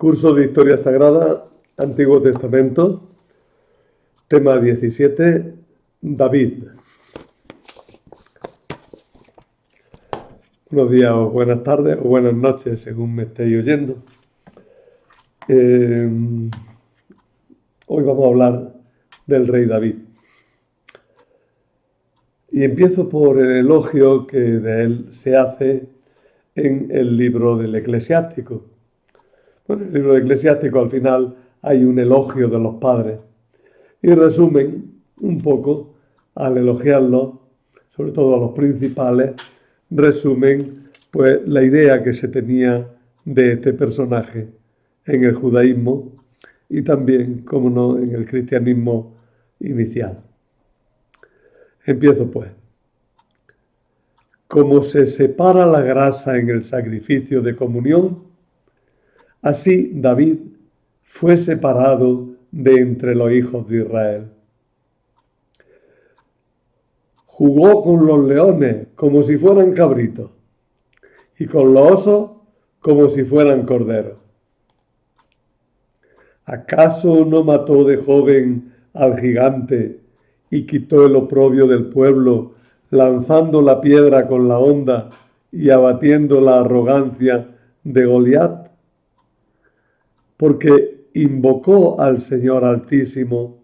Curso de Historia Sagrada, Antiguo Testamento, tema 17, David. Buenos días o buenas tardes o buenas noches, según me estéis oyendo. Hoy vamos a hablar del rey David. Y empiezo por el elogio que de él se hace en el libro del Eclesiástico. Bueno, en el libro del Eclesiástico al final hay un elogio de los padres y resumen un poco, al elogiarlos, sobre todo a los principales, resumen pues la idea que se tenía de este personaje en el judaísmo y también, como no, en el cristianismo inicial. Empiezo pues. Como se separa la grasa en el sacrificio de comunión, así David fue separado de entre los hijos de Israel. Jugó con los leones como si fueran cabritos y con los osos como si fueran corderos. ¿Acaso no mató de joven al gigante y quitó el oprobio del pueblo, lanzando la piedra con la honda y abatiendo la arrogancia de Goliat? Porque invocó al Señor Altísimo,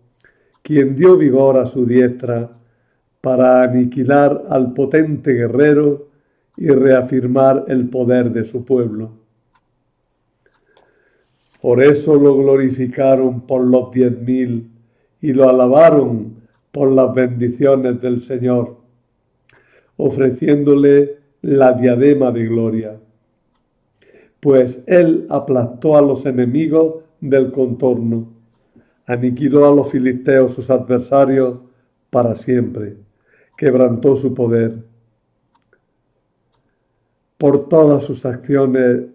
quien dio vigor a su diestra para aniquilar al potente guerrero y reafirmar el poder de su pueblo. Por eso lo glorificaron por los 10.000 y lo alabaron por las bendiciones del Señor, ofreciéndole la diadema de gloria. Pues él aplastó a los enemigos del contorno, aniquiló a los filisteos sus adversarios para siempre, quebrantó su poder. Por todas sus acciones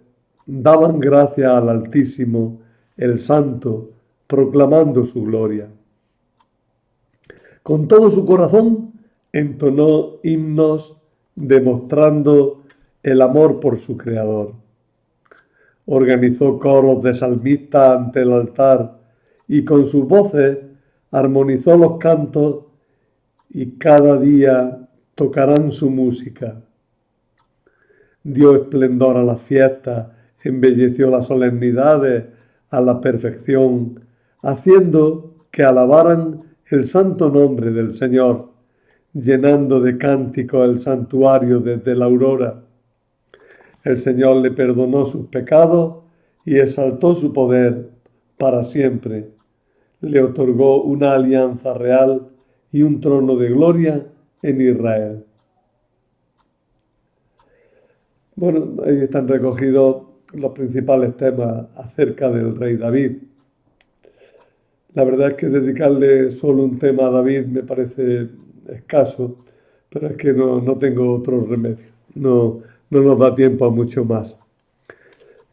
daban gracia al Altísimo, el Santo, proclamando su gloria. Con todo su corazón entonó himnos demostrando el amor por su Creador. Organizó coros de salmistas ante el altar y con sus voces armonizó los cantos y cada día tocarán su música. Dio esplendor a las fiestas, embelleció las solemnidades a la perfección, haciendo que alabaran el santo nombre del Señor, llenando de cánticos el santuario desde la aurora. El Señor le perdonó sus pecados y exaltó su poder para siempre. Le otorgó una alianza real y un trono de gloria en Israel. Bueno, ahí están recogidos los principales temas acerca del rey David. La verdad es que dedicarle solo un tema a David me parece escaso, pero es que no tengo otro remedio. No nos da tiempo a mucho más.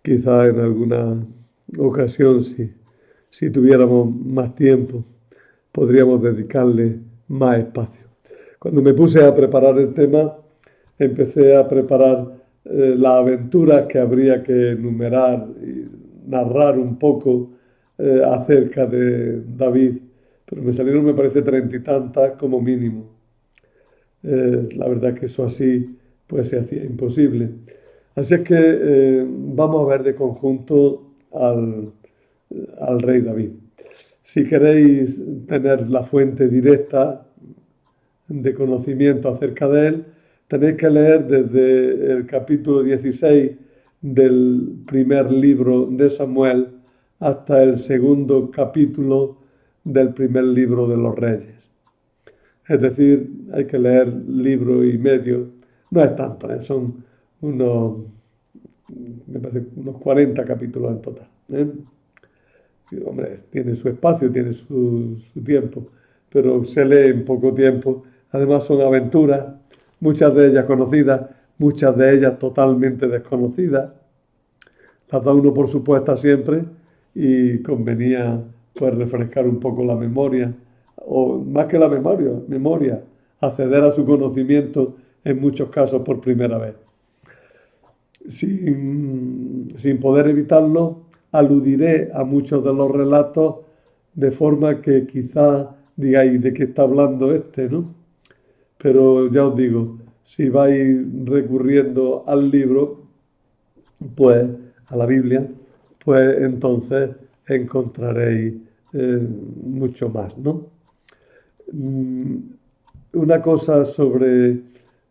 Quizá en alguna ocasión, si tuviéramos más tiempo, podríamos dedicarle más espacio. Cuando me puse a preparar el tema, empecé a preparar las aventuras que habría que enumerar y narrar un poco acerca de David, pero me salieron, me parece, 30 y tantas como mínimo. La verdad es que eso así pues se hacía imposible. Así es que vamos a ver de conjunto al rey David. Si queréis tener la fuente directa de conocimiento acerca de él, tenéis que leer desde el capítulo 16 del primer libro de Samuel hasta el segundo capítulo del primer libro de los Reyes. Es decir, hay que leer libro y medio. No es tanto, son unos 40 capítulos en total. Hombre, tiene su espacio, tiene su tiempo, pero se lee en poco tiempo. Además son aventuras, muchas de ellas conocidas, muchas de ellas totalmente desconocidas. Las da uno por supuestas siempre y convenía pues refrescar un poco la memoria, o más que la memoria, acceder a su conocimiento en muchos casos por primera vez. Sin poder evitarlo, aludiré a muchos de los relatos de forma que quizá digáis de qué está hablando este, ¿no? Pero ya os digo, si vais recurriendo al libro, pues a la Biblia, pues entonces encontraréis mucho más, ¿no? Mm, Una cosa sobre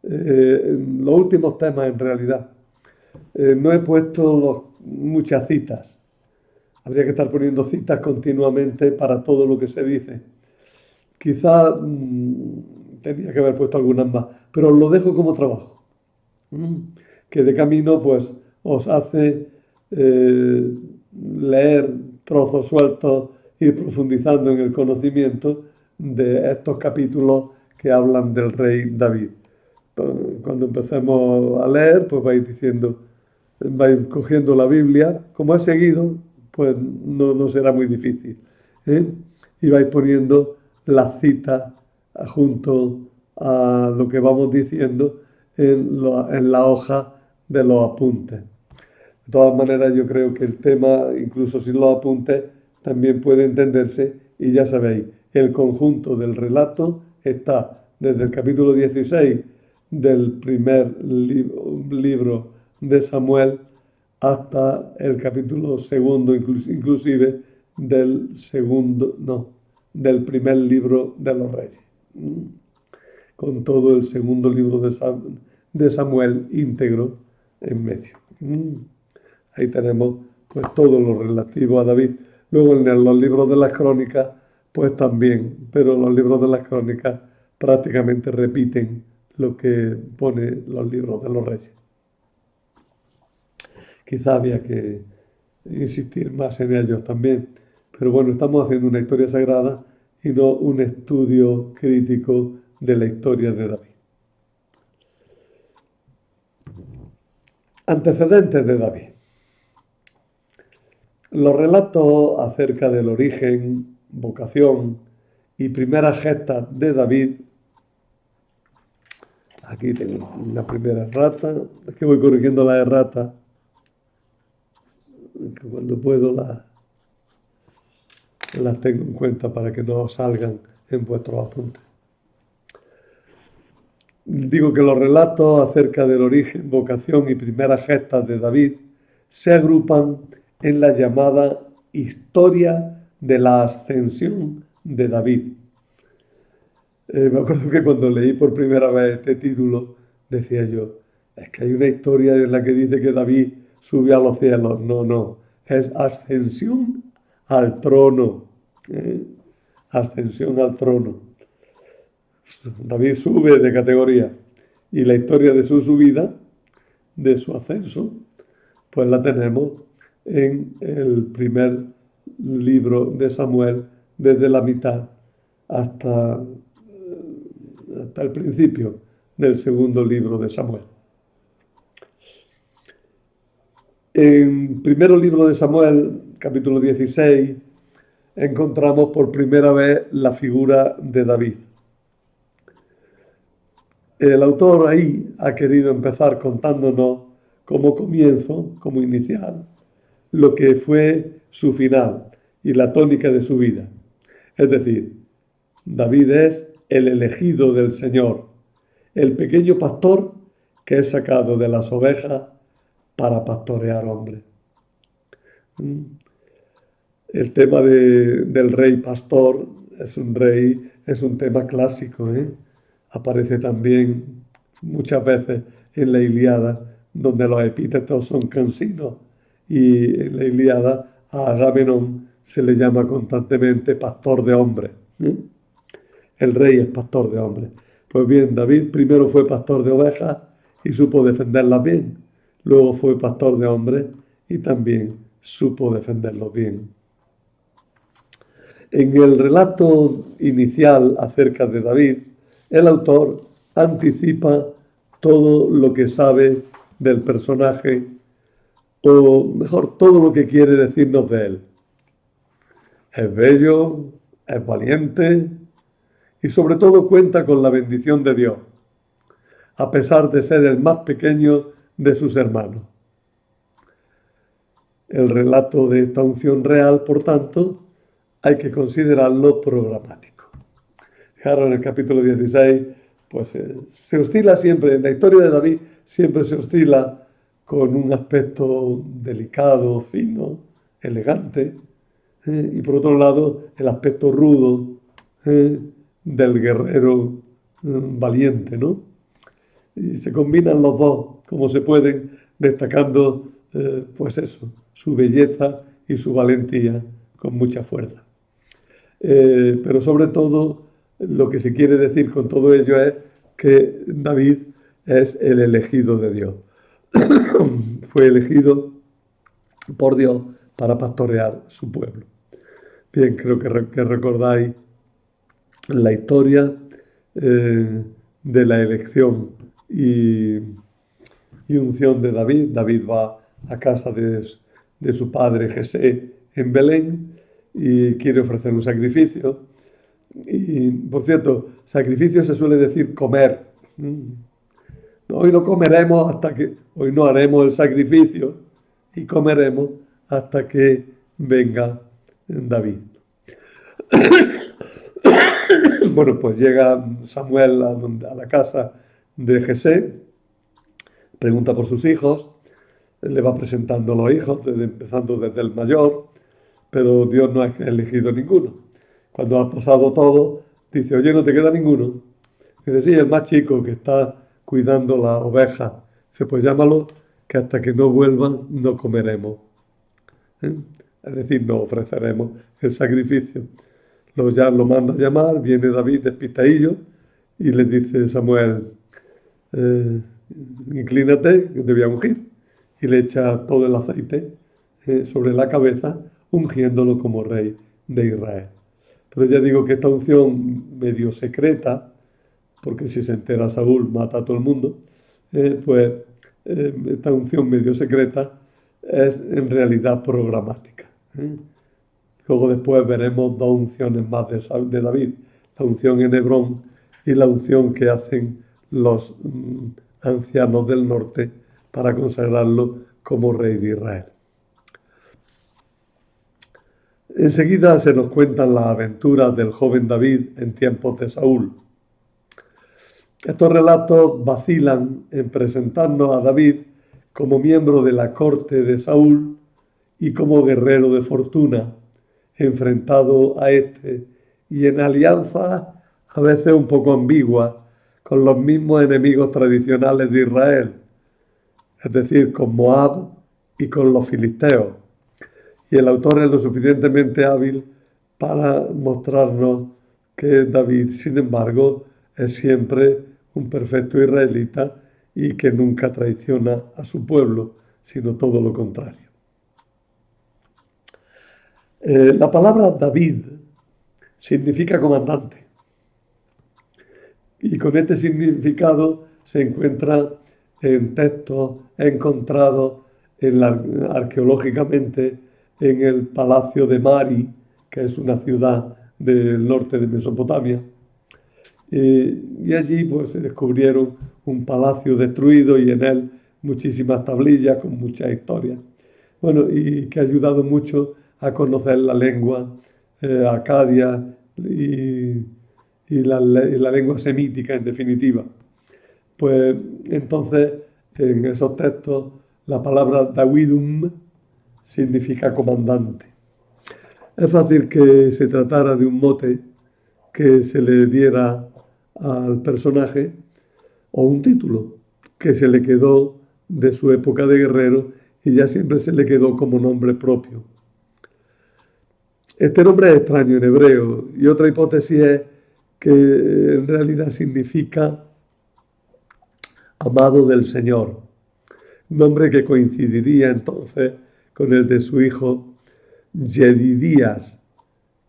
los últimos temas en realidad. No he puesto muchas citas. Habría que estar poniendo citas continuamente para todo lo que se dice. Quizá tenía que haber puesto algunas más, pero lo dejo como trabajo. ¿Mm? Que de camino pues os hace leer trozos sueltos, ir profundizando en el conocimiento de estos capítulos que hablan del rey David. Cuando empecemos a leer, pues vais diciendo, vais cogiendo la Biblia, como he seguido, pues no será muy difícil, ¿eh? Y vais poniendo las citas junto a lo que vamos diciendo en la hoja de los apuntes. De todas maneras, yo creo que el tema, incluso sin los apuntes, también puede entenderse y ya sabéis, el conjunto del relato está desde el capítulo 16 del primer libro de Samuel hasta el capítulo segundo, inclusive del segundo, no, del primer libro de los Reyes, con todo el segundo libro de Samuel íntegro en medio. Ahí tenemos pues todo lo relativo a David. Luego en los libros de las crónicas, pues también, pero los libros de las crónicas prácticamente repiten lo que pone los libros de los reyes. Quizá había que insistir más en ellos también. Pero bueno, estamos haciendo una historia sagrada y no un estudio crítico de la historia de David. Antecedentes de David. Los relatos acerca del origen, vocación y primeras gestas de David. Aquí tengo una primera errata. Es que voy corrigiendo la errata. Que cuando puedo las tengo en cuenta para que no salgan en vuestros apuntes. Digo que los relatos acerca del origen, vocación y primeras gestas de David se agrupan en la llamada historia de la ascensión de David. Me acuerdo que cuando leí por primera vez este título decía yo, es que hay una historia en la que dice que David subió a los cielos. No, es ascensión al trono. Ascensión al trono. David sube de categoría y la historia de su subida, de su ascenso, pues la tenemos en el primer libro de Samuel, desde la mitad hasta el principio del segundo libro de Samuel. En primer libro de Samuel, capítulo 16, encontramos por primera vez la figura de David. El autor ahí ha querido empezar contándonos como comienzo, como inicial, lo que fue su final y la tónica de su vida. Es decir, David es el elegido del Señor, el pequeño pastor que es sacado de las ovejas para pastorear hombres. El tema del rey pastor es un tema clásico, ¿eh? Aparece también muchas veces en la Ilíada, donde los epítetos son cansinos, y en la Ilíada a Agamenón se le llama constantemente pastor de hombres. El rey es pastor de hombres. Pues bien, David primero fue pastor de ovejas y supo defenderlas bien. Luego fue pastor de hombres y también supo defenderlos bien. En el relato inicial acerca de David, el autor anticipa todo lo que sabe del personaje, o mejor, todo lo que quiere decirnos de él. Es bello, es valiente y sobre todo cuenta con la bendición de Dios, a pesar de ser el más pequeño de sus hermanos. el relato de esta unción real, por tanto, hay que considerarlo programático. Fijaros, en el capítulo 16, pues se oscila siempre, en la historia de David, siempre se oscila con un aspecto delicado, fino, elegante, y por otro lado, el aspecto rudo del guerrero valiente, ¿no? Y se combinan los dos como se pueden, destacando, pues eso, su belleza y su valentía con mucha fuerza. Pero sobre todo, lo que se quiere decir con todo ello es que David es el elegido de Dios. Fue elegido por Dios para pastorear su pueblo. Bien, creo que recordáis la historia de la elección y unción de David. David va a casa de su padre Jesé en Belén y quiere ofrecer un sacrificio. Y, por cierto, sacrificio se suele decir comer. Hoy no comeremos hasta que, hoy no haremos el sacrificio y comeremos hasta que venga David. Bueno, pues llega Samuel a la casa de Jesé, pregunta por sus hijos, le va presentando los hijos, empezando desde el mayor, pero Dios no ha elegido ninguno. Cuando ha pasado todo, dice, oye, ¿no te queda ninguno? Dice, sí, el más chico que está cuidando las ovejas. Dice, pues llámalo, que hasta que no vuelvan no comeremos. Es decir, no ofreceremos el sacrificio. Lo manda a llamar, viene David despistadillo y le dice Samuel, inclínate, que te voy a ungir. Y le echa todo el aceite sobre la cabeza, ungiéndolo como rey de Israel. Pero ya digo que esta unción medio secreta, porque si se entera Saúl mata a todo el mundo, esta unción medio secreta es en realidad programática. Luego después veremos dos unciones más de David, la unción en Hebrón y la unción que hacen los ancianos del norte para consagrarlo como rey de Israel. Enseguida se nos cuentan las aventuras del joven David en tiempos de Saúl. Estos relatos vacilan en presentarnos a David como miembro de la corte de Saúl y como guerrero de fortuna, enfrentado a este y en alianza a veces un poco ambigua con los mismos enemigos tradicionales de Israel, es decir, con Moab y con los filisteos. Y el autor es lo suficientemente hábil para mostrarnos que David, sin embargo, es siempre un perfecto israelita y que nunca traiciona a su pueblo, sino todo lo contrario. La palabra David significa comandante. Y con este significado se encuentra en textos encontrados arqueológicamente en el Palacio de Mari, que es una ciudad del norte de Mesopotamia. Y allí pues, se descubrieron un palacio destruido y en él muchísimas tablillas con muchas historias. Bueno, y que ha ayudado mucho a conocer la lengua acadia y la lengua semítica, en definitiva. Pues entonces, en esos textos, la palabra Davidum significa comandante. Es fácil que se tratara de un mote que se le diera al personaje o un título que se le quedó de su época de guerrero y ya siempre se le quedó como nombre propio. Este nombre es extraño en hebreo y otra hipótesis es que en realidad significa amado del Señor, nombre que coincidiría entonces con el de su hijo Yedidías,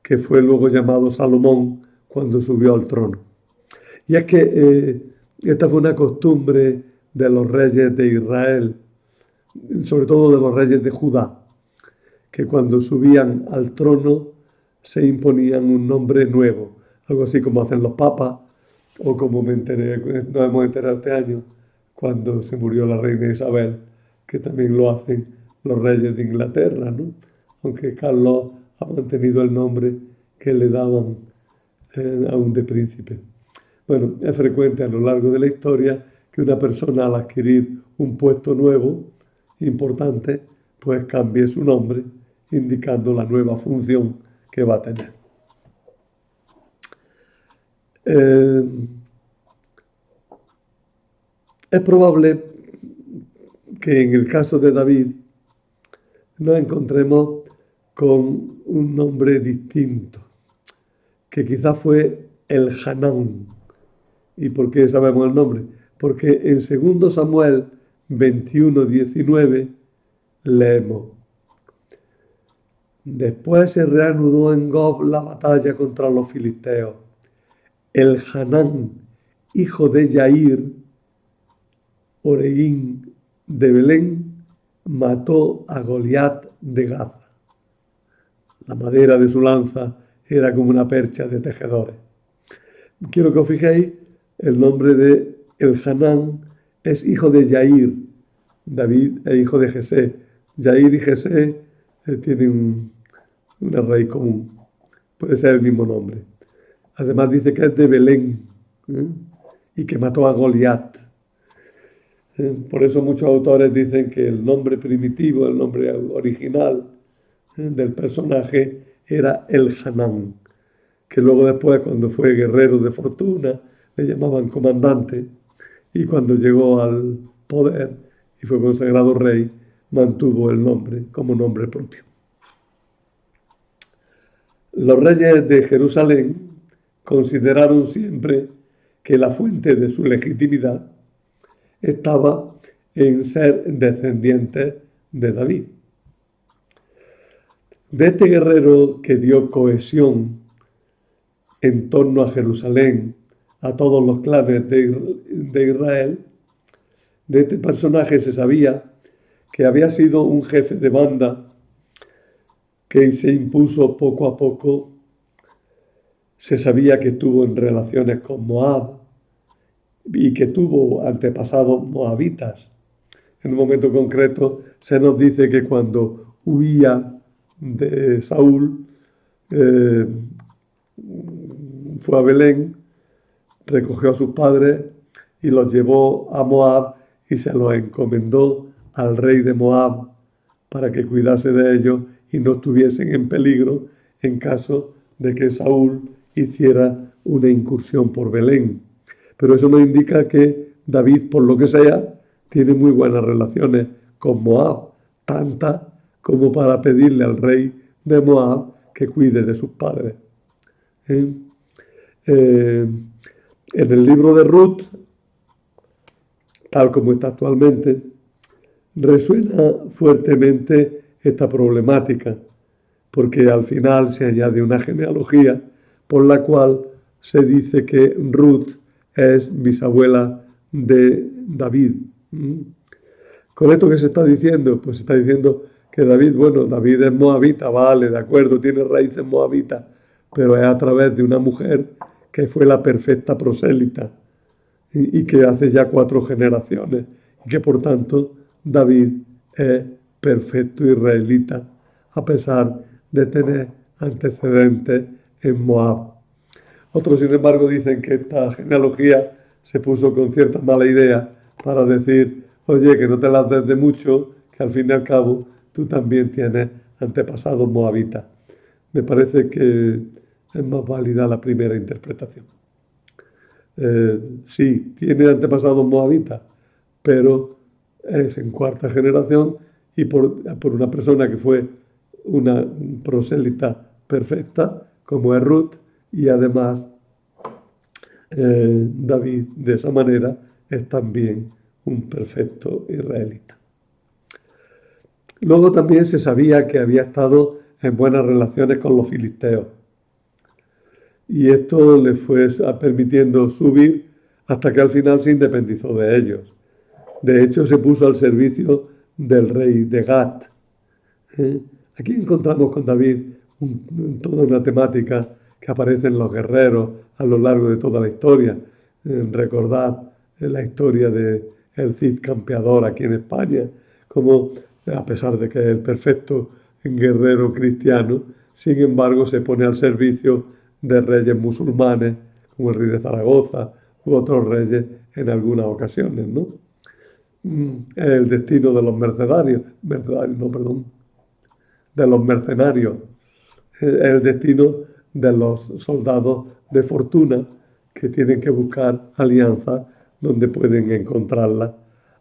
que fue luego llamado Salomón cuando subió al trono. Y es que esta fue una costumbre de los reyes de Israel, sobre todo de los reyes de Judá, que cuando subían al trono se imponían un nombre nuevo, algo así como hacen los papas, o como nos hemos enterado este año, cuando se murió la reina Isabel, que también lo hacen los reyes de Inglaterra, ¿no? Aunque Carlos ha mantenido el nombre que le daban aún de príncipe. Bueno, es frecuente a lo largo de la historia que una persona al adquirir un puesto nuevo, importante, pues cambie su nombre, indicando la nueva función que va a tener. Es probable que en el caso de David nos encontremos con un nombre distinto, que quizás fue el Hanán. ¿Y por qué sabemos el nombre? Porque en 2 Samuel 21:19 leemos: después se reanudó en Gob la batalla contra los filisteos. El Hanán, hijo de Yair, Oreguín de Belén, mató a Goliat de Gaza. La madera de su lanza era como una percha de tejedores. Quiero que os fijéis, el nombre de el Hanán es hijo de Yair. David es hijo de Jesé. Yair y Jesé tienen una raíz común. Puede ser el mismo nombre. Además dice que es de Belén, y que mató a Goliat. Por eso muchos autores dicen que el nombre primitivo, el nombre original del personaje era el Hanán, que luego después, cuando fue guerrero de fortuna, le llamaban comandante, y cuando llegó al poder y fue consagrado rey, mantuvo el nombre como nombre propio. Los reyes de Jerusalén consideraron siempre que la fuente de su legitimidad estaba en ser descendientes de David. De este guerrero que dio cohesión en torno a Jerusalén, a todos los clanes de Israel, de este personaje se sabía que había sido un jefe de banda que se impuso poco a poco. Se sabía que estuvo en relaciones con Moab y que tuvo antepasados moabitas. En un momento concreto se nos dice que cuando huía de Saúl, fue a Belén, recogió a sus padres y los llevó a Moab y se los encomendó al rey de Moab para que cuidase de ellos y no estuviesen en peligro en caso de que Saúl hiciera una incursión por Belén. Pero eso nos indica que David, por lo que sea, tiene muy buenas relaciones con Moab, tantas como para pedirle al rey de Moab que cuide de sus padres. En el libro de Ruth, tal como está actualmente, resuena fuertemente esta problemática, porque al final se añade una genealogía por la cual se dice que Ruth es bisabuela de David. ¿Con esto qué se está diciendo? Pues se está diciendo que David es moabita, vale, de acuerdo, tiene raíces moabitas, pero es a través de una mujer que fue la perfecta prosélita y que hace ya 4 generaciones, y que por tanto David es perfecto israelita, a pesar de tener antecedentes en Moab. Otros, sin embargo, dicen que esta genealogía se puso con cierta mala idea para decir, oye, que no te las des de mucho, que al fin y al cabo tú también tienes antepasados moabitas. Me parece que es más válida la primera interpretación. Sí, tiene antepasados moabitas, pero es en 4ª generación y por una persona que fue una prosélita perfecta, como es Ruth, y además David, de esa manera, es también un perfecto israelita. Luego también se sabía que había estado en buenas relaciones con los filisteos, y esto le fue permitiendo subir hasta que al final se independizó de ellos. De hecho, se puso al servicio del rey de Gat. Aquí encontramos con David toda una temática que aparece en los guerreros a lo largo de toda la historia. Recordad la historia del Cid Campeador aquí en España, como a pesar de que es el perfecto guerrero cristiano, sin embargo se pone al servicio de reyes musulmanes, como el rey de Zaragoza u otros reyes en algunas ocasiones, ¿no? Es el destino de los mercenarios, no, perdón, de los mercenarios, es el destino de los soldados de fortuna que tienen que buscar alianzas donde pueden encontrarlas,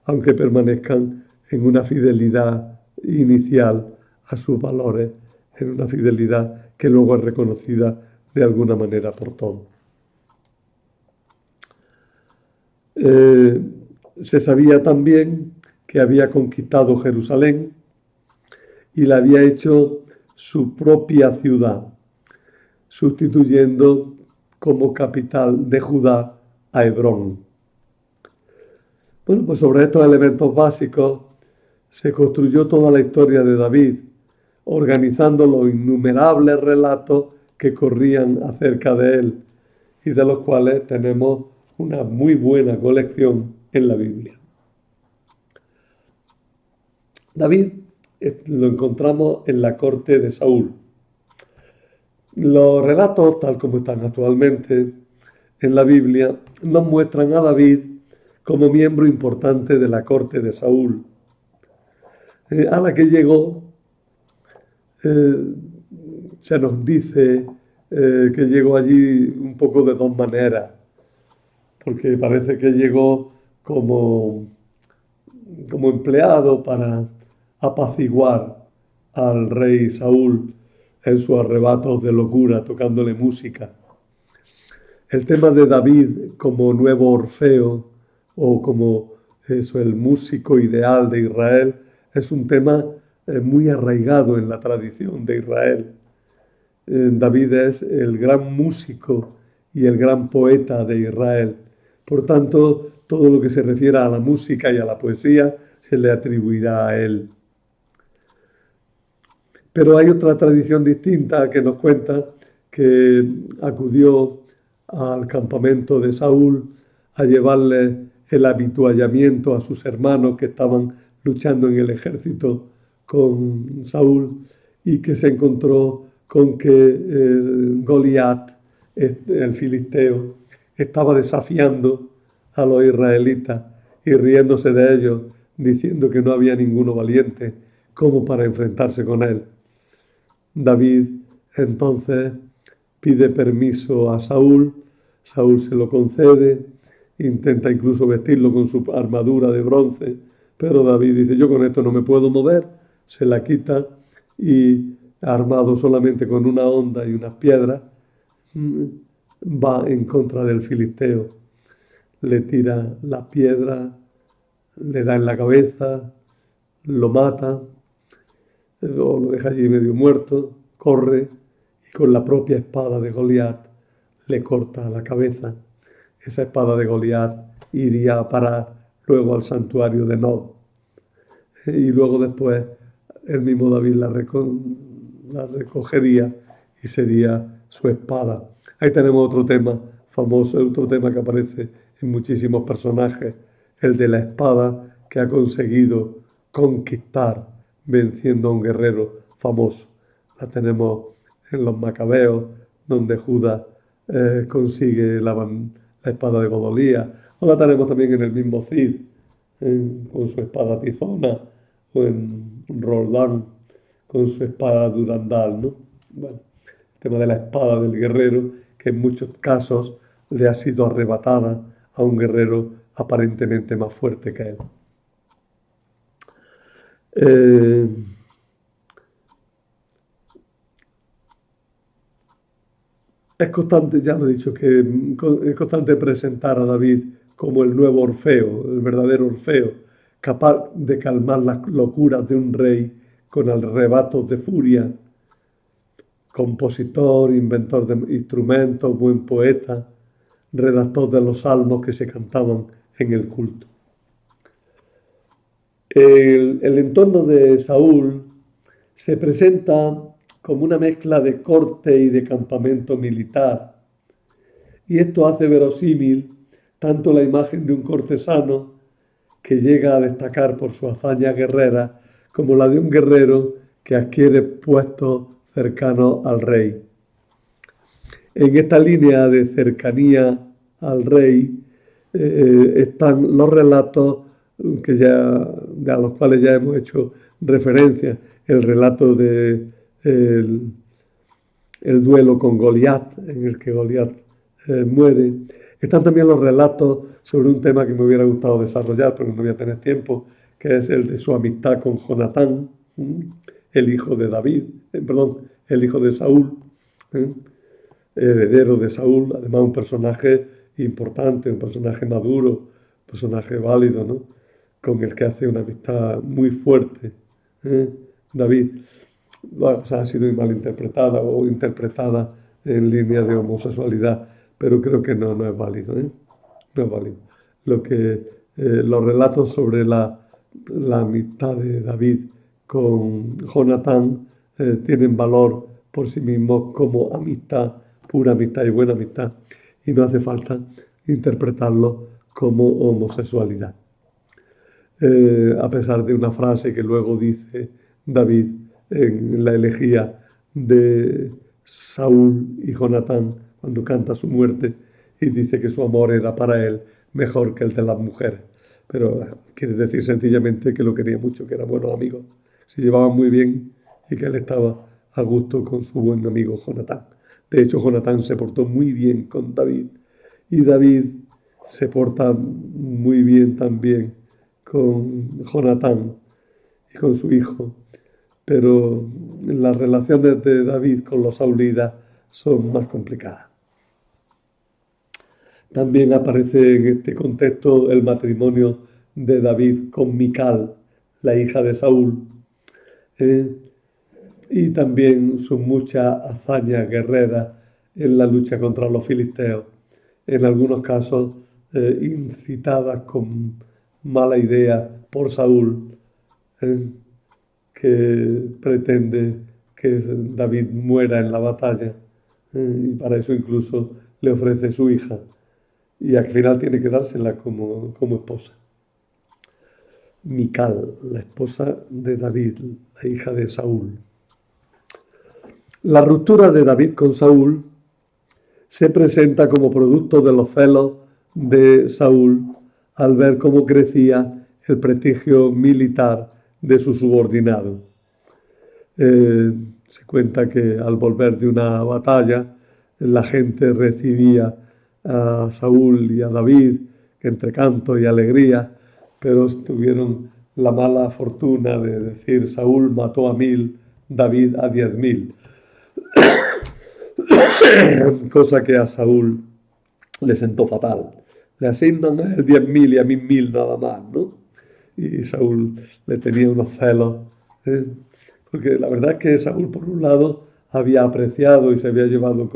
aunque permanezcan en una fidelidad inicial a sus valores, en una fidelidad que luego es reconocida de alguna manera por todos. Se sabía también que había conquistado Jerusalén y la había hecho su propia ciudad, sustituyendo como capital de Judá a Hebrón. Bueno, pues sobre estos elementos básicos se construyó toda la historia de David, organizando los innumerables relatos que corrían acerca de él y de los cuales tenemos una muy buena colección en la Biblia. David lo encontramos en la corte de Saúl. Los relatos, tal como están actualmente en la Biblia, nos muestran a David como miembro importante de la corte de Saúl, a la que llegó, se nos dice que llegó allí un poco de dos maneras, porque parece que llegó como empleado para apaciguar al rey Saúl en sus arrebatos de locura, tocándole música. El tema de David como nuevo Orfeo o como el músico ideal de Israel es un tema muy arraigado en la tradición de Israel. David es el gran músico y el gran poeta de Israel. Por tanto, todo lo que se refiera a la música y a la poesía se le atribuirá a él. Pero hay otra tradición distinta que nos cuenta que acudió al campamento de Saúl a llevarle el habituallamiento a sus hermanos que estaban luchando en el ejército con Saúl y que se encontró con que Goliat, el filisteo, estaba desafiando a los israelitas y riéndose de ellos, diciendo que no había ninguno valiente como para enfrentarse con él. David entonces pide permiso a Saúl, Saúl se lo concede, intenta incluso vestirlo con su armadura de bronce, pero David dice, yo con esto no me puedo mover, se la quita y armado solamente con una honda y unas piedras, va en contra del filisteo, le tira la piedra, le da en la cabeza, lo mata, lo deja allí medio muerto, corre y con la propia espada de Goliat le corta la cabeza. Esa espada de Goliat iría a parar luego al santuario de Nob. Y luego después el mismo David la recogería y sería su espada. Ahí tenemos otro tema famoso, otro tema que aparece en muchísimos personajes, el de la espada que ha conseguido conquistar venciendo a un guerrero famoso. La tenemos en los Macabeos, donde Judas consigue la espada de Godolías. O la tenemos también en el mismo Cid, con su espada tizona, o en Roldán, con su espada durandal, ¿no? Bueno, el tema de la espada del guerrero, que en muchos casos le ha sido arrebatada a un guerrero aparentemente más fuerte que él. Es constante, ya lo he dicho, que es constante presentar a David como el nuevo Orfeo, el verdadero Orfeo, capaz de calmar las locuras de un rey con arrebatos de furia, compositor, inventor de instrumentos, buen poeta, redactor de los salmos que se cantaban en el culto. El entorno de Saúl se presenta como una mezcla de corte y de campamento militar. Y esto hace verosímil tanto la imagen de un cortesano que llega a destacar por su hazaña guerrera como la de un guerrero que adquiere puestos cercanos al rey. En esta línea de cercanía al rey están los relatos a los cuales ya hemos hecho referencia. El relato de el duelo con Goliat, en el que Goliat muere. Están también los relatos sobre un tema que me hubiera gustado desarrollar, pero no voy a tener tiempo, que es el de su amistad con Jonatán, el hijo de David, el hijo de Saúl, heredero de Saúl, además un personaje importante, un personaje maduro, un personaje válido, ¿no? Con el que hace una amistad muy fuerte, David. O sea, ha sido mal interpretada o interpretada en línea de homosexualidad, pero creo que no es válido, no es válido. Los relatos sobre la amistad de David con Jonatán tienen valor por sí mismos como amistad, pura amistad y buena amistad, y no hace falta interpretarlo como homosexualidad. A pesar de una frase que luego dice David en la elegía de Saúl y Jonatán, cuando canta su muerte, y dice que su amor era para él mejor que el de las mujeres. Pero quiere decir sencillamente que lo quería mucho, que eran buenos amigos, se llevaban muy bien y que él estaba a gusto con su buen amigo Jonatán. De hecho, Jonatán se portó muy bien con David y David se porta muy bien también con Jonatán y con su hijo, pero las relaciones de David con los saulitas son más complicadas. También aparece en este contexto el matrimonio de David con Mical, la hija de Saúl, y también sus muchas hazañas guerreras en la lucha contra los filisteos, en algunos casos incitadas con mala idea por Saúl, que pretende que David muera en la batalla, y para eso incluso le ofrece su hija, y al final tiene que dársela como esposa. Mical, la esposa de David, la hija de Saúl. La ruptura de David con Saúl se presenta como producto de los celos de Saúl al ver cómo crecía el prestigio militar de su subordinado. Se cuenta que al volver de una batalla, la gente recibía a Saúl y a David entre canto y alegría, pero tuvieron la mala fortuna de decir: Saúl mató a 1000, David a 10.000. Cosa que a Saúl le sentó fatal. Le asignan a él 10.000 y a mí 1.000 nada más, ¿no? Y Saúl le tenía unos celos, porque la verdad es que Saúl, por un lado, había apreciado y se había llevado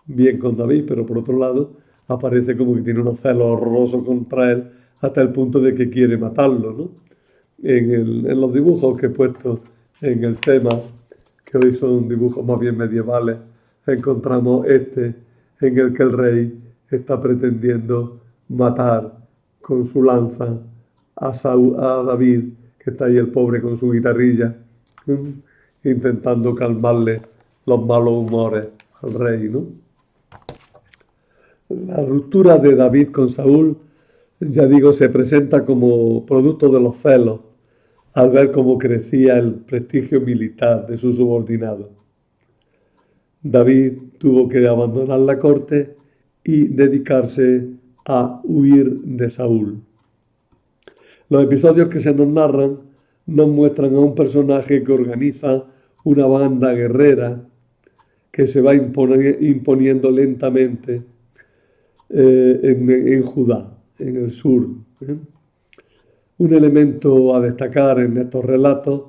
bien con David, pero por otro lado, aparece como que tiene unos celos horrorosos contra él, hasta el punto de que quiere matarlo, ¿no? En los dibujos que he puesto en el tema, que hoy son dibujos más bien medievales, encontramos en el que el rey está pretendiendo matar con su lanza a David, que está ahí el pobre con su guitarrilla, intentando calmarle los malos humores al rey, ¿no? La ruptura de David con Saúl, ya digo, se presenta como producto de los celos al ver cómo crecía el prestigio militar de su subordinado. David tuvo que abandonar la corte y dedicarse a huir de Saúl. Los episodios que se nos narran nos muestran a un personaje que organiza una banda guerrera que se va imponiendo lentamente en Judá, en el sur. Un elemento a destacar en estos relatos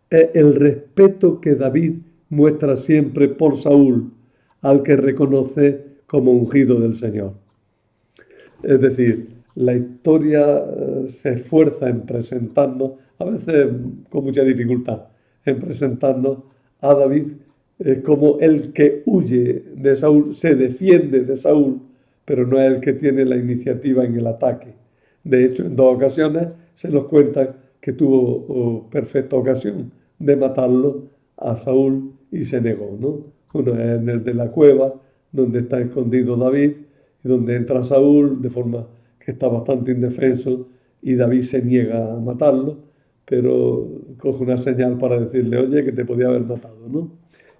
es el respeto que David muestra siempre por Saúl, al que reconoce como ungido del Señor. Es decir, la historia se esfuerza en presentarnos, a veces con mucha dificultad, en presentarnos a David como el que huye de Saúl, se defiende de Saúl, pero no es el que tiene la iniciativa en el ataque. De hecho, en 2 ocasiones se nos cuenta que tuvo perfecta ocasión de matarlo a Saúl y se negó, ¿no? Uno es en el de la cueva, donde está escondido David, y donde entra Saúl de forma que está bastante indefenso, y David se niega a matarlo, pero coge una señal para decirle, oye, que te podía haber matado, ¿no?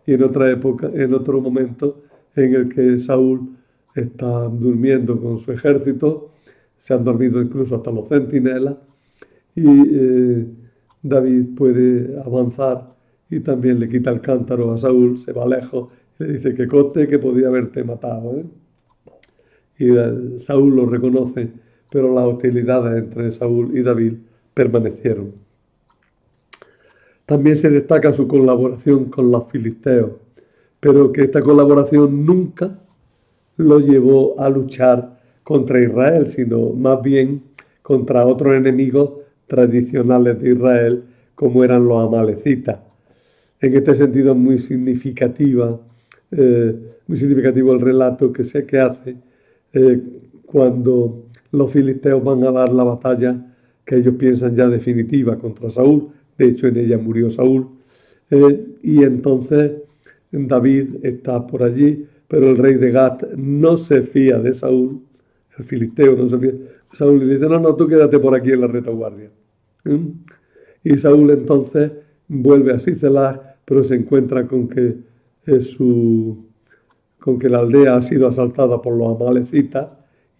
Y en otra época, en otro momento en el que Saúl está durmiendo con su ejército, se han dormido incluso hasta los centinelas, y David puede avanzar y también le quita el cántaro a Saúl, se va lejos y le dice que conste que podía haberte matado, ¿eh? Y Saúl lo reconoce, pero las hostilidades entre Saúl y David permanecieron. También se destaca su colaboración con los filisteos, pero que esta colaboración nunca lo llevó a luchar contra Israel, sino más bien contra otros enemigos tradicionales de Israel, como eran los amalecitas. En este sentido es muy significativo el relato que hace eh, cuando los filisteos van a dar la batalla que ellos piensan ya definitiva contra Saúl. De hecho, en ella murió Saúl. Y entonces David está por allí, pero el rey de Gat no se fía de Saúl, el filisteo no se fía. Saúl le dice, no, no, tú quédate por aquí en la retaguardia. ¿Mm? Y Saúl entonces vuelve a Sicelag, pero se encuentra con que, con que la aldea ha sido asaltada por los amalecitas,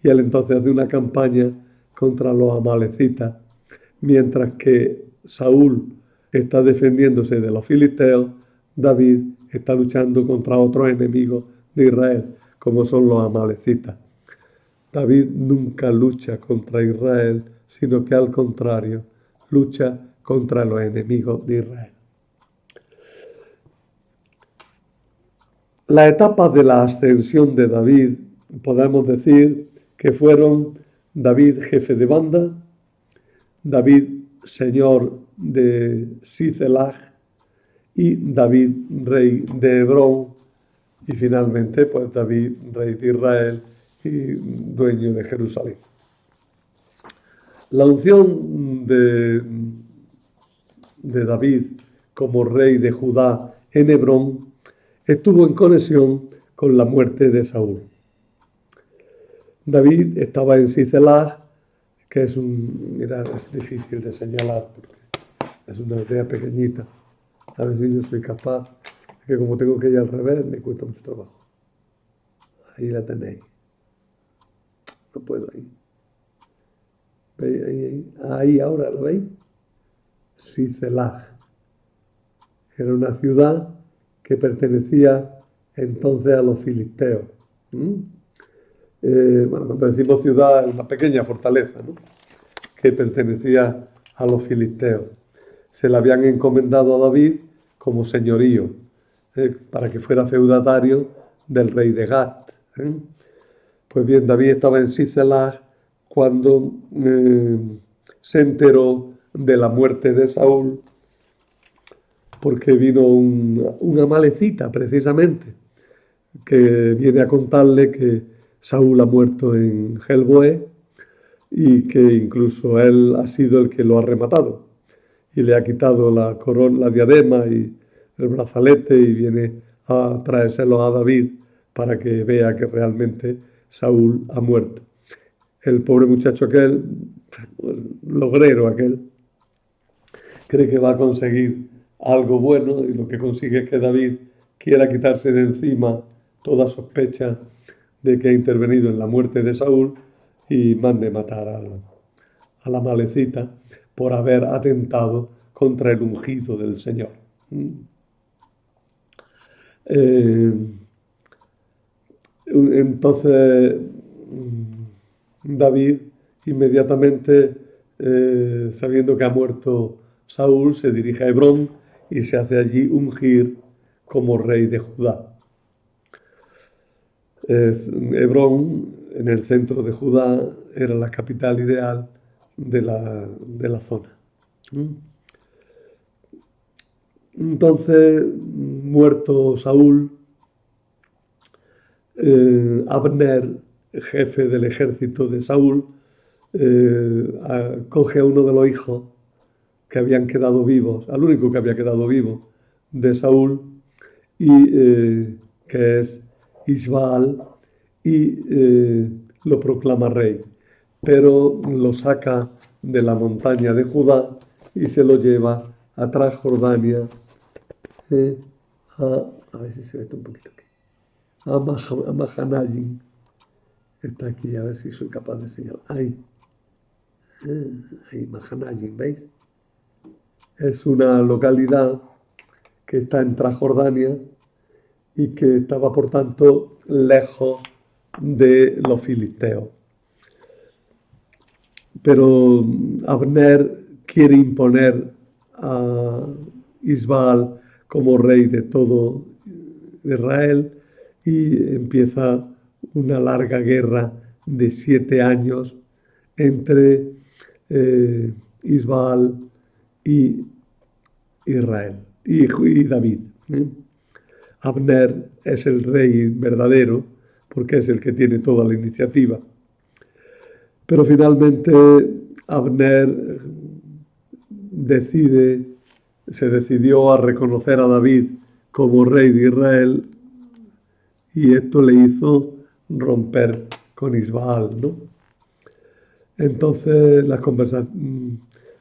y él entonces hace una campaña contra los amalecitas, mientras que Saúl está defendiéndose de los filisteos, David está luchando contra otros enemigos de Israel, como son los amalecitas. David nunca lucha contra Israel, sino que al contrario, lucha contra los enemigos de Israel. Las etapas de la ascensión de David, podemos decir que fueron David jefe de banda, David señor de Sicelag y David rey de Hebrón, y finalmente pues David rey de Israel y dueño de Jerusalén. La unción de David como rey de Judá en Hebrón estuvo en conexión con la muerte de Saúl. David estaba en Sicelag, que es es difícil de señalar porque es una aldea pequeñita. A ver si yo soy capaz, que como tengo que ir al revés, me cuesta mucho trabajo. Ahí la tenéis. No puedo ahí. ¿Veis? Ahí ahora, ¿lo veis? Sicelag. Era una ciudad que pertenecía entonces a los filisteos. Bueno, cuando decimos ciudad, es una pequeña fortaleza, ¿no? Que pertenecía a los filisteos. Se le habían encomendado a David como señorío, para que fuera feudatario del rey de Gat. Pues bien, David estaba en Sicelag cuando se enteró de la muerte de Saúl, porque vino una amalecita, precisamente, que viene a contarle que Saúl ha muerto en Gelboé y que incluso él ha sido el que lo ha rematado y le ha quitado la corona, la diadema y el brazalete, y viene a traérselo a David para que vea que realmente Saúl ha muerto. El pobre muchacho aquel, el logrero aquel, cree que va a conseguir algo bueno, y lo que consigue es que David quiera quitarse de encima toda sospecha de que ha intervenido en la muerte de Saúl y mande matar a la malecita por haber atentado contra el ungido del Señor. Entonces David inmediatamente, sabiendo que ha muerto Saúl, se dirige a Hebrón y se hace allí ungir como rey de Judá. Hebrón, en el centro de Judá, era la capital ideal de la zona. Entonces, muerto Saúl, Abner, jefe del ejército de Saúl, coge a uno de los hijos que habían quedado vivos, al único que había quedado vivo de Saúl, y que es Isbaal, y lo proclama rey, pero lo saca de la montaña de Judá y se lo lleva a Transjordania, eh, a ver si se ve un poquito aquí, a Mahanayim, está aquí, a ver si soy capaz de señalar, ahí Mahanayim, ¿veis? Es una localidad que está en Transjordania y que estaba, por tanto, lejos de los filisteos. Pero Abner quiere imponer a Isbaal como rey de todo Israel y empieza una larga guerra de 7 años entre Isbaal y Israel y David. Abner es el rey verdadero porque es el que tiene toda la iniciativa. Pero finalmente Abner se decidió a reconocer a David como rey de Israel y esto le hizo romper con Isbaal, ¿no? Entonces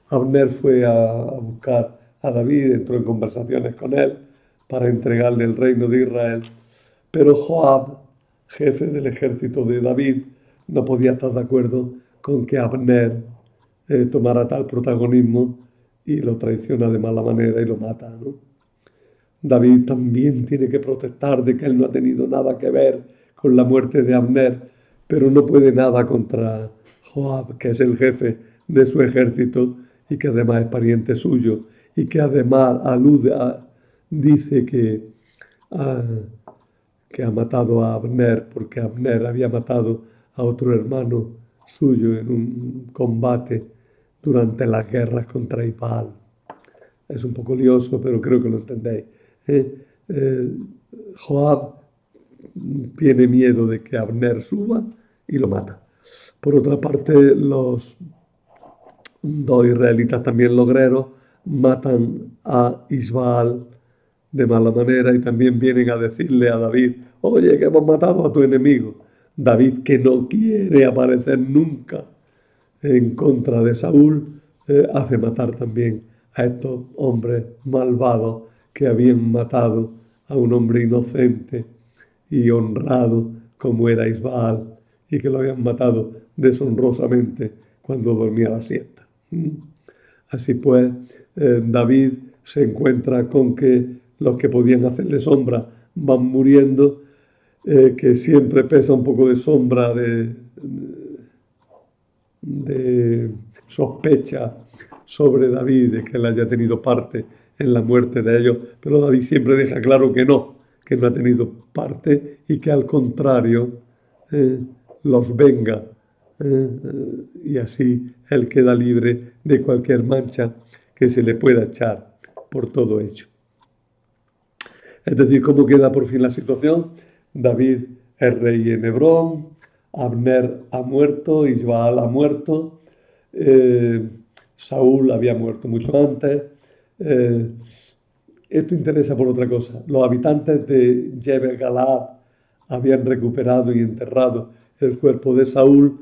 Abner fue a buscar a David, entró en conversaciones con él para entregarle el reino de Israel, pero Joab, jefe del ejército de David, no podía estar de acuerdo con que Abner tomara tal protagonismo y lo traiciona de mala manera y lo mata, ¿no? David también tiene que protestar de que él no ha tenido nada que ver con la muerte de Abner, pero no puede nada contra Joab, que es el jefe de su ejército y que además es pariente suyo y que además dice que ha matado a Abner porque Abner había matado a otro hermano suyo en un combate durante las guerras contra Isbaal. Es un poco lioso, pero creo que lo entendéis. Joab tiene miedo de que Abner suba y lo mata. Por otra parte, los dos israelitas también logreros matan a Isbaal de mala manera y también vienen a decirle a David, oye, que hemos matado a tu enemigo. David, que no quiere aparecer nunca en contra de Saúl, hace matar también a estos hombres malvados que habían matado a un hombre inocente y honrado como era Isbaal y que lo habían matado deshonrosamente cuando dormía la siesta. Así pues, David se encuentra con que los que podían hacerle sombra van muriendo, que siempre pesa un poco de sombra de sospecha sobre David, de que él haya tenido parte en la muerte de ellos, pero David siempre deja claro que no ha tenido parte y que al contrario los venga y así él queda libre de cualquier mancha que se le pueda echar por todo hecho. Es decir, ¿cómo queda por fin la situación? David es rey en Hebrón, Abner ha muerto, Isbaal ha muerto, Saúl había muerto mucho antes. Esto interesa por otra cosa. Los habitantes de Jebel Galaad habían recuperado y enterrado el cuerpo de Saúl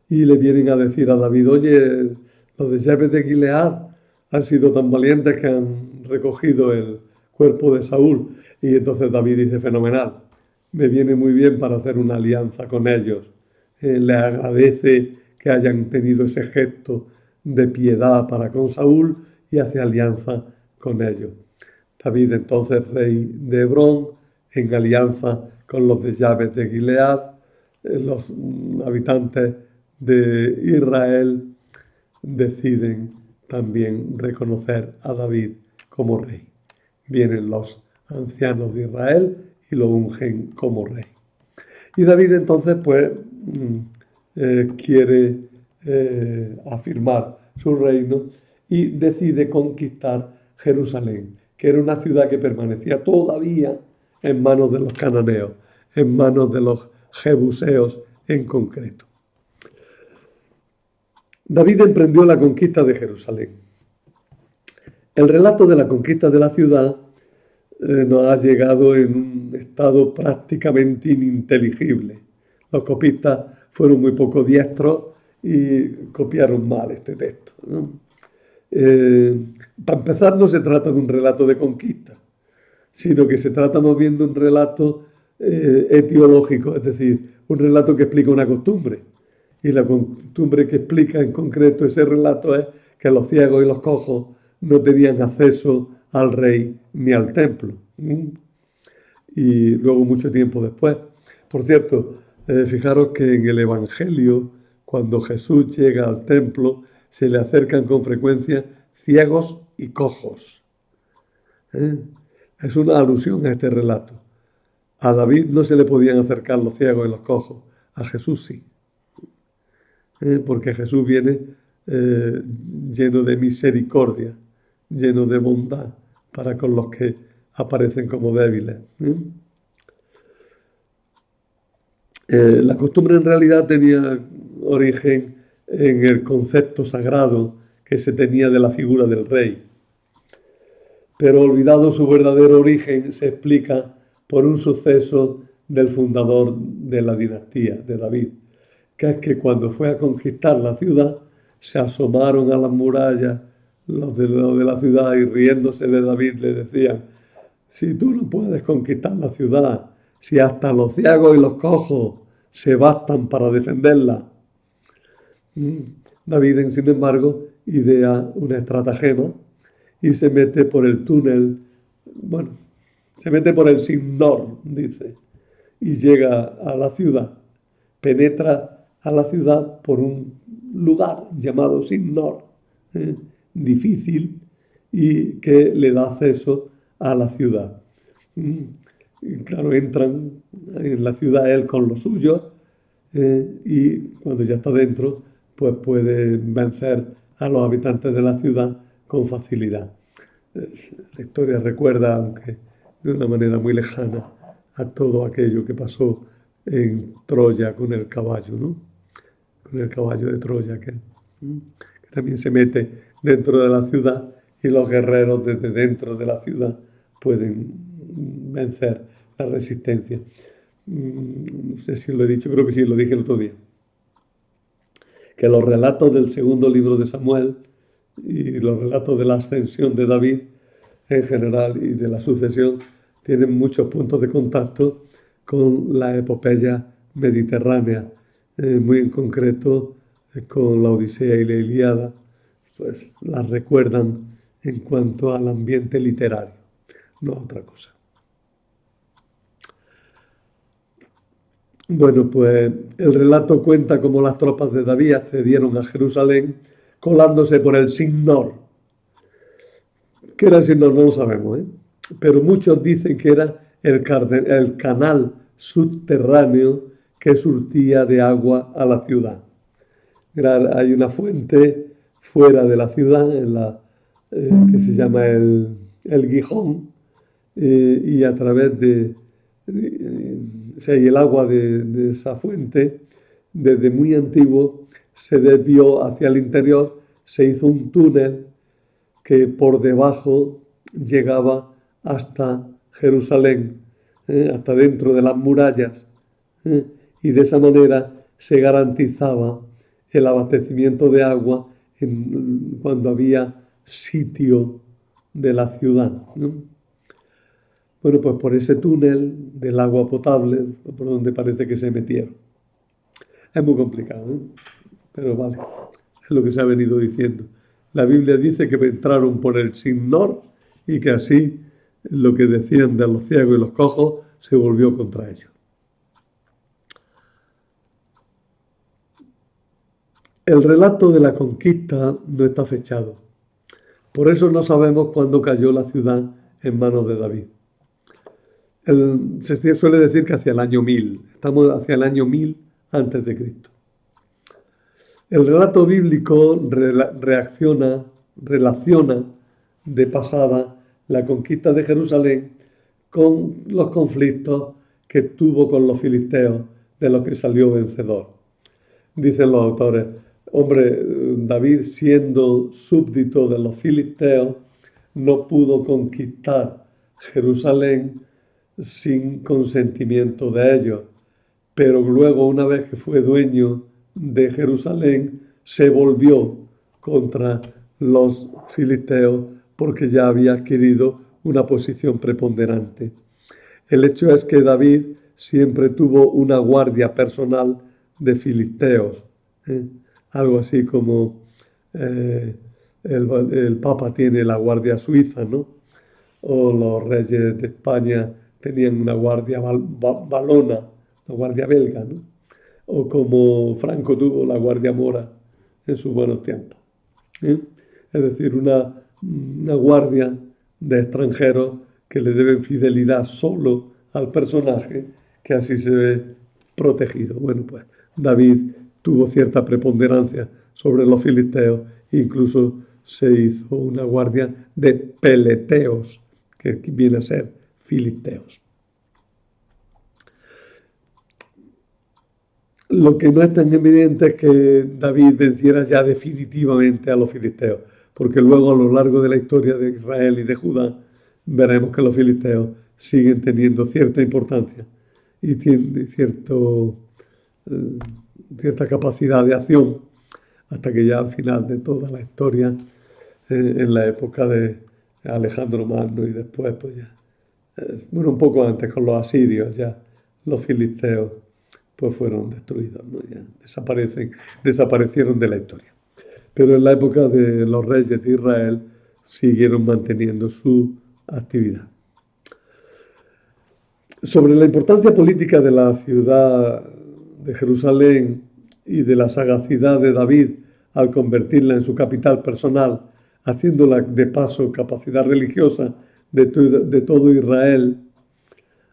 y le vienen a decir a David, oye, los de Jebel de Gilead han sido tan valientes que han recogido el cuerpo de Saúl. Y entonces David dice, fenomenal, me viene muy bien para hacer una alianza con ellos. Le agradece que hayan tenido ese gesto de piedad para con Saúl y hace alianza con ellos. David entonces rey de Hebrón, en alianza con los de Jabes de Gilead, los habitantes de Israel deciden también reconocer a David como rey. Vienen los ancianos de Israel y lo ungen como rey. Y David entonces pues quiere afirmar su reino y decide conquistar Jerusalén, que era una ciudad que permanecía todavía en manos de los cananeos, en manos de los jebuseos en concreto. David emprendió la conquista de Jerusalén. El relato de la conquista de la ciudad nos ha llegado en un estado prácticamente ininteligible. Los copistas fueron muy poco diestros y copiaron mal este texto, ¿no? Para empezar, no se trata de un relato de conquista, sino que se trata más bien de un relato etiológico, es decir, un relato que explica una costumbre. Y la costumbre que explica en concreto ese relato es que los ciegos y los cojos no tenían acceso al rey ni al templo. Y luego mucho tiempo después. Por cierto, fijaros que en el Evangelio, cuando Jesús llega al templo, se le acercan con frecuencia ciegos y cojos. Es una alusión a este relato. A David no se le podían acercar los ciegos y los cojos, a Jesús sí. Porque Jesús viene lleno de misericordia, lleno de bondad para con los que aparecen como débiles. La costumbre en realidad tenía origen en el concepto sagrado que se tenía de la figura del rey. Pero olvidado su verdadero origen, se explica por un suceso del fundador de la dinastía, de David, que es que cuando fue a conquistar la ciudad, se asomaron a las murallas los de la ciudad y riéndose de David le decían: si tú no puedes conquistar la ciudad, si hasta los ciegos y los cojos se bastan para defenderla. David, sin embargo, idea una estratagema y se mete por el túnel, se mete por el Sinnor, dice, y llega a la ciudad, penetra a la ciudad por un lugar llamado Sinnor, difícil, y que le da acceso a la ciudad. Y claro, entran en la ciudad él con los suyos y cuando ya está dentro, pues puede vencer a los habitantes de la ciudad con facilidad. La historia recuerda, aunque de una manera muy lejana, a todo aquello que pasó en Troya con el caballo, ¿no? Con el caballo de Troya, que también se mete dentro de la ciudad y los guerreros desde dentro de la ciudad pueden vencer la resistencia. No sé si lo he dicho, creo que sí, lo dije el otro día. Que los relatos del segundo libro de Samuel y los relatos de la ascensión de David en general y de la sucesión tienen muchos puntos de contacto con la epopeya mediterránea, muy en concreto con la Odisea y la Ilíada, pues las recuerdan en cuanto al ambiente literario, no a otra cosa. Bueno, pues el relato cuenta cómo las tropas de David accedieron a Jerusalén colándose por el Sinnor. ¿Qué era el Sinnor? No lo sabemos, pero muchos dicen que era el canal subterráneo que surtía de agua a la ciudad. Hay una fuente fuera de la ciudad que se llama el Gijón y a través y el agua de esa fuente desde muy antiguo se desvió hacia el interior, se hizo un túnel que por debajo llegaba hasta Jerusalén, hasta dentro de las murallas, y de esa manera se garantizaba el abastecimiento de agua cuando había sitio de la ciudad, ¿no? Bueno, pues por ese túnel del agua potable, por donde parece que se metieron. Es muy complicado, pero vale, es lo que se ha venido diciendo. La Biblia dice que entraron por el Sinnor y que así lo que decían de los ciegos y los cojos se volvió contra ellos. El relato de la conquista no está fechado. Por eso no sabemos cuándo cayó la ciudad en manos de David. Se suele decir que hacia el año 1000. Estamos hacia el año 1000 antes de Cristo. El relato bíblico relaciona de pasada la conquista de Jerusalén con los conflictos que tuvo con los filisteos, de los que salió vencedor. Dicen los autores: hombre, David, siendo súbdito de los filisteos, no pudo conquistar Jerusalén sin consentimiento de ellos, pero luego, una vez que fue dueño de Jerusalén, se volvió contra los filisteos porque ya había adquirido una posición preponderante. El hecho es que David siempre tuvo una guardia personal de filisteos, ¿eh? Algo así como eh, el Papa tiene la guardia suiza, ¿no? O los reyes de España tenían una guardia valona, la guardia belga, ¿no? O como Franco tuvo la guardia mora en sus buenos tiempos, ¿eh? Es decir, una guardia de extranjeros que le deben fidelidad solo al personaje, que así se ve protegido. Bueno, pues David tuvo cierta preponderancia sobre los filisteos, incluso se hizo una guardia de peleteos, que viene a ser filisteos. Lo que no es tan evidente es que David venciera ya definitivamente a los filisteos, porque luego a lo largo de la historia de Israel y de Judá veremos que los filisteos siguen teniendo cierta importancia y tienen eh, cierta capacidad de acción, hasta que ya al final de toda la historia, en la época de Alejandro Magno y después, pues ya, bueno, un poco antes con los asirios, ya los filisteos pues fueron destruidos, ¿no? Ya desaparecieron de la historia. Pero en la época de los reyes de Israel siguieron manteniendo su actividad. Sobre la importancia política de la ciudad de Jerusalén y de la sagacidad de David al convertirla en su capital personal, haciéndola de paso capacidad religiosa de todo Israel,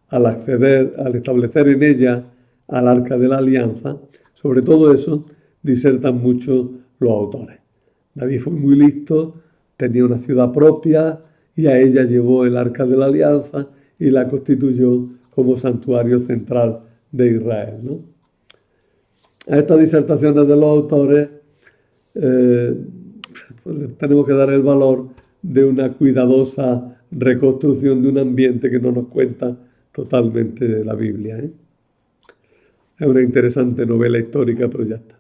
al establecer en ella al arca de la alianza, sobre todo eso disertan mucho los autores. David fue muy listo, tenía una ciudad propia y a ella llevó el arca de la alianza y la constituyó como santuario central de Israel, ¿no? A estas disertaciones de los autores pues tenemos que dar el valor de una cuidadosa reconstrucción de un ambiente que no nos cuenta totalmente la Biblia, ¿eh? Es una interesante novela histórica, pero ya está.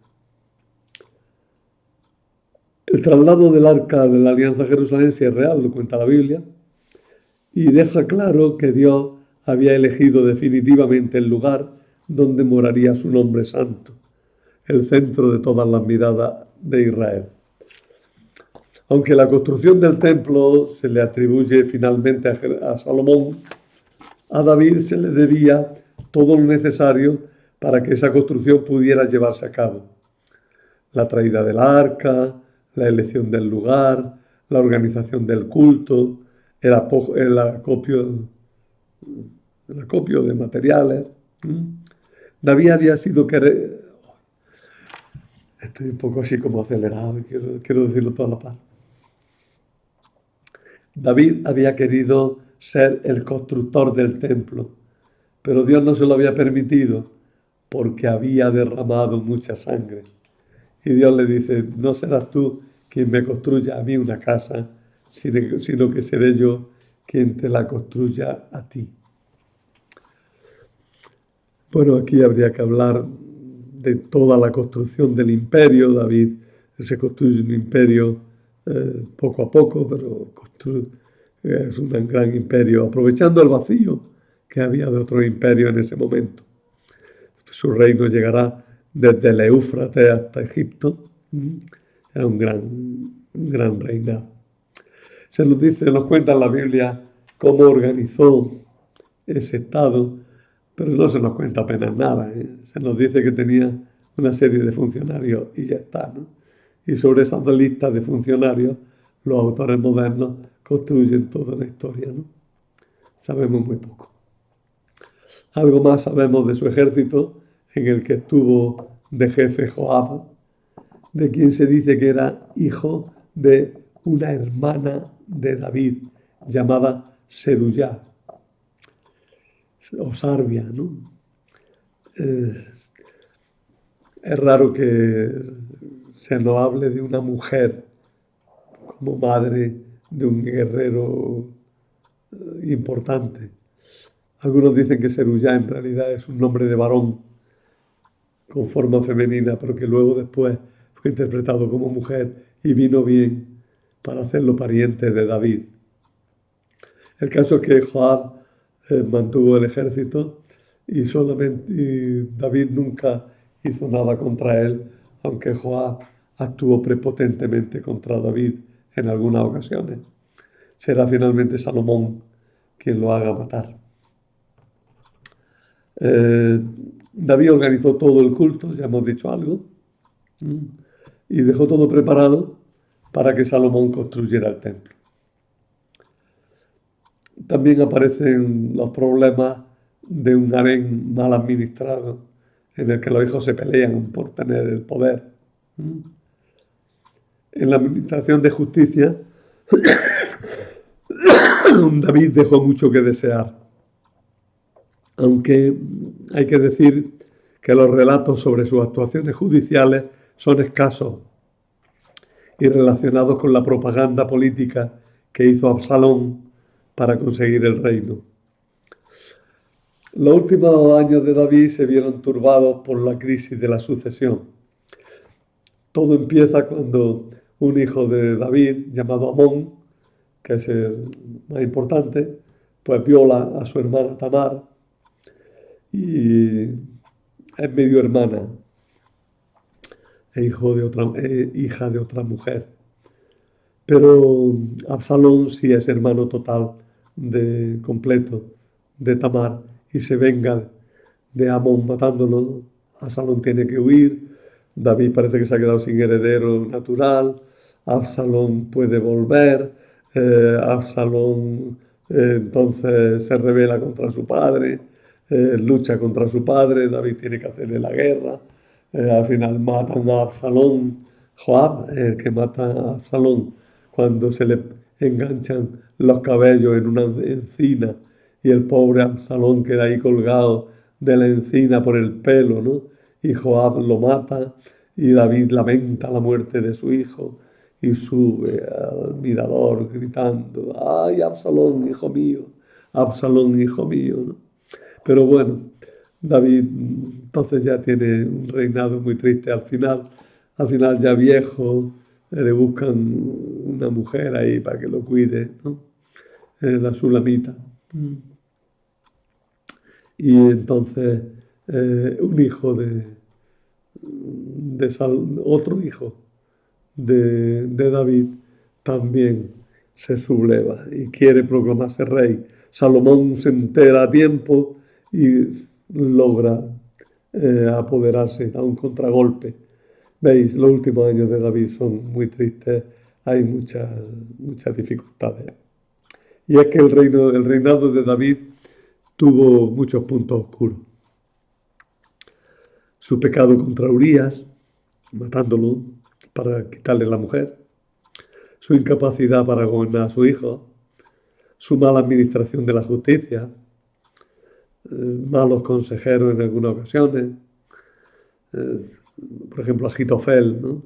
El traslado del arca de la Alianza a Jerusalén sí es real, lo cuenta la Biblia, y deja claro que Dios había elegido definitivamente el lugar donde moraría su nombre santo, el centro de todas las miradas de Israel. Aunque la construcción del templo se le atribuye finalmente a Salomón, a David se le debía todo lo necesario para que esa construcción pudiera llevarse a cabo. La traída del arca, la elección del lugar, la organización del culto, el acopio de materiales. David había sido Estoy un poco así como acelerado y quiero decirlo toda la paz. David había querido ser el constructor del templo, pero Dios no se lo había permitido porque había derramado mucha sangre. Y Dios le dice, no serás tú quien me construya a mí una casa, sino que seré yo quien te la construya a ti. Bueno, aquí habría que hablar de toda la construcción del imperio. David se construye un imperio poco a poco, pero es un gran imperio, aprovechando el vacío que había de otro imperio en ese momento. Su reino llegará desde el Éufrates hasta Egipto. Era un gran reinado. Nos cuenta en la Biblia cómo organizó ese estado, pero no se nos cuenta apenas nada, ¿eh? Se nos dice que tenía una serie de funcionarios y ya está, ¿no? Y sobre esas listas de funcionarios, los autores modernos construyen toda la historia, ¿no? Sabemos muy poco. Algo más sabemos de su ejército, en el que estuvo de jefe Joab, de quien se dice que era hijo de una hermana de David, llamada Seruyá, o Sarbia, ¿no? Es raro que se nos hable de una mujer como madre de un guerrero importante. Algunos dicen que Seruyá en realidad es un nombre de varón con forma femenina, pero que luego después fue interpretado como mujer y vino bien para hacerlo pariente de David. El caso es que Joab mantuvo el ejército y David nunca hizo nada contra él, aunque Joab actuó prepotentemente contra David en algunas ocasiones. Será finalmente Salomón quien lo haga matar. David organizó todo el culto, ya hemos dicho algo, y dejó todo preparado para que Salomón construyera el templo. También aparecen los problemas de un harén mal administrado, en el que los hijos se pelean por tener el poder. En la administración de justicia, David dejó mucho que desear, aunque hay que decir que los relatos sobre sus actuaciones judiciales son escasos y relacionados con la propaganda política que hizo Absalón para conseguir el reino. Los últimos años de David se vieron turbados por la crisis de la sucesión. Todo empieza cuando un hijo de David, llamado Amón, que es el más importante, pues viola a su hermana Tamar y es medio hermana, hija de otra mujer. Pero Absalón sí es hermano total completo de Tamar y se venga de Amón matándolo. Absalón tiene que huir. David parece que se ha quedado sin heredero natural. Absalón puede volver. Absalón entonces se rebela contra su padre, lucha contra su padre. David tiene que hacerle la guerra. Al final matan a Absalón. Joab, el que mata a Absalón, cuando se le enganchan los cabellos en una encina y el pobre Absalón queda ahí colgado de la encina por el pelo, ¿no? Y Joab lo mata y David lamenta la muerte de su hijo y sube al mirador gritando: ¡ay, Absalón, hijo mío! Absalón, hijo mío, ¿no? Pero bueno, David entonces ya tiene un reinado muy triste al final. Al final ya viejo, le buscan una mujer ahí para que lo cuide, ¿no? La Sulamita. Y entonces un hijo otro hijo de David también se subleva y quiere proclamarse rey. Salomón se entera a tiempo y logra apoderarse, da un contragolpe. Veis, los últimos años de David son muy tristes, hay muchas dificultades. Y es que el reinado de David tuvo muchos puntos oscuros. Su pecado contra Urías, matándolo para quitarle la mujer, su incapacidad para gobernar a su hijo, su mala administración de la justicia, malos consejeros en algunas ocasiones, por ejemplo Agitofel, ¿no?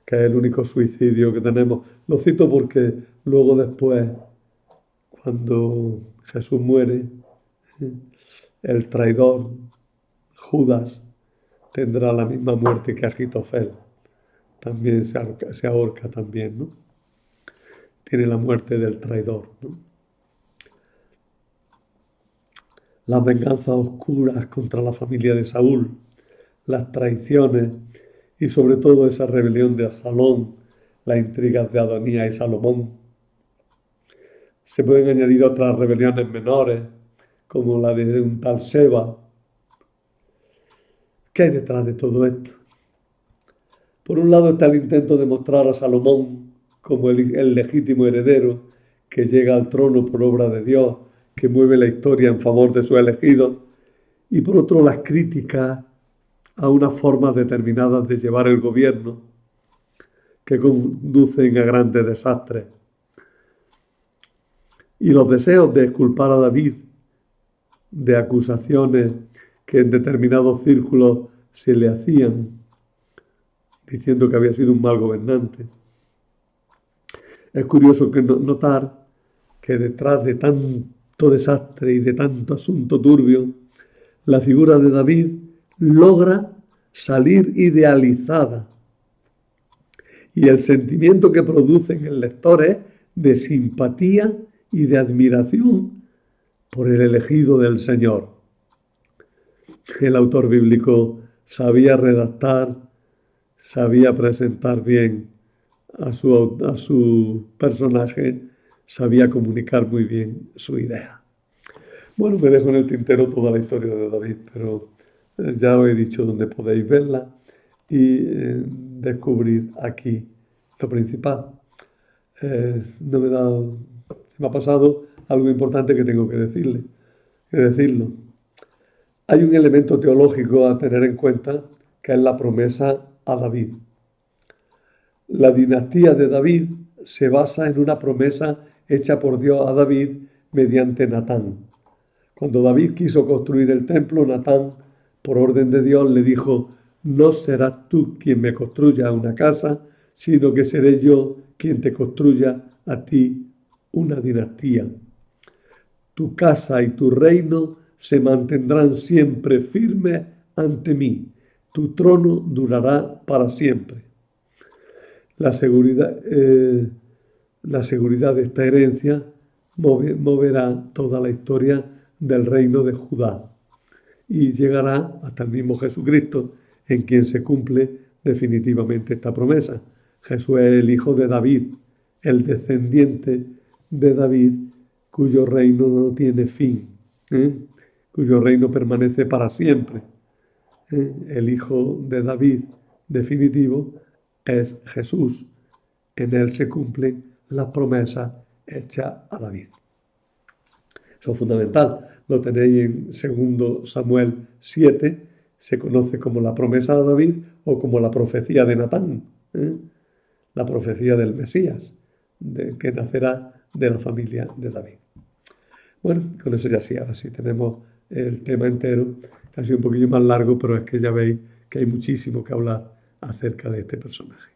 Que es el único suicidio que tenemos. Lo cito porque luego después, cuando Jesús muere, el traidor Judas tendrá la misma muerte que Agitofel. También se ahorca también, ¿no? Tiene la muerte del traidor, ¿no? Las venganzas oscuras contra la familia de Saúl, las traiciones y sobre todo esa rebelión de Absalón, las intrigas de Adonías y Salomón. Se pueden añadir otras rebeliones menores, como la de un tal Seba. ¿Qué hay detrás de todo esto? Por un lado está el intento de mostrar a Salomón como el legítimo heredero que llega al trono por obra de Dios, que mueve la historia en favor de sus elegidos, y por otro las críticas a unas formas determinadas de llevar el gobierno que conducen a grandes desastres. Y los deseos de exculpar a David de acusaciones que en determinados círculos se le hacían, diciendo que había sido un mal gobernante. Es curioso notar que detrás de tanto desastre y de tanto asunto turbio, la figura de David logra salir idealizada. Y el sentimiento que produce en el lector es de simpatía y de admiración por el elegido del Señor. El autor bíblico sabía redactar, sabía presentar bien a su personaje, sabía comunicar muy bien su idea. Bueno, me dejo en el tintero toda la historia de David, pero ya os he dicho dónde podéis verla y descubrir aquí lo principal. No me he dado, se me ha pasado algo importante que tengo que decirlo. Hay un elemento teológico a tener en cuenta que es la promesa a David. La dinastía de David se basa en una promesa hecha por Dios a David mediante Natán. Cuando David quiso construir el templo, Natán, por orden de Dios, le dijo: no serás tú quien me construya una casa, sino que seré yo quien te construya a ti una dinastía. Tu casa y tu reino se mantendrán siempre firmes ante mí. Tu trono durará para siempre. La seguridad de esta herencia moverá toda la historia del reino de Judá y llegará hasta el mismo Jesucristo, en quien se cumple definitivamente esta promesa. Jesús es el hijo de David, el descendiente de David, cuyo reino no tiene fin, cuyo reino permanece para siempre. El hijo de David definitivo es Jesús. En él se cumplen las promesas hechas a David. Eso es fundamental. Lo tenéis en 2 Samuel 7, se conoce como la promesa de David o como la profecía de Natán, la profecía del Mesías, que nacerá de la familia de David. Bueno, con eso ya sí, ahora sí tenemos el tema entero, que ha sido un poquillo más largo, pero es que ya veis que hay muchísimo que hablar acerca de este personaje.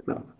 Nada más.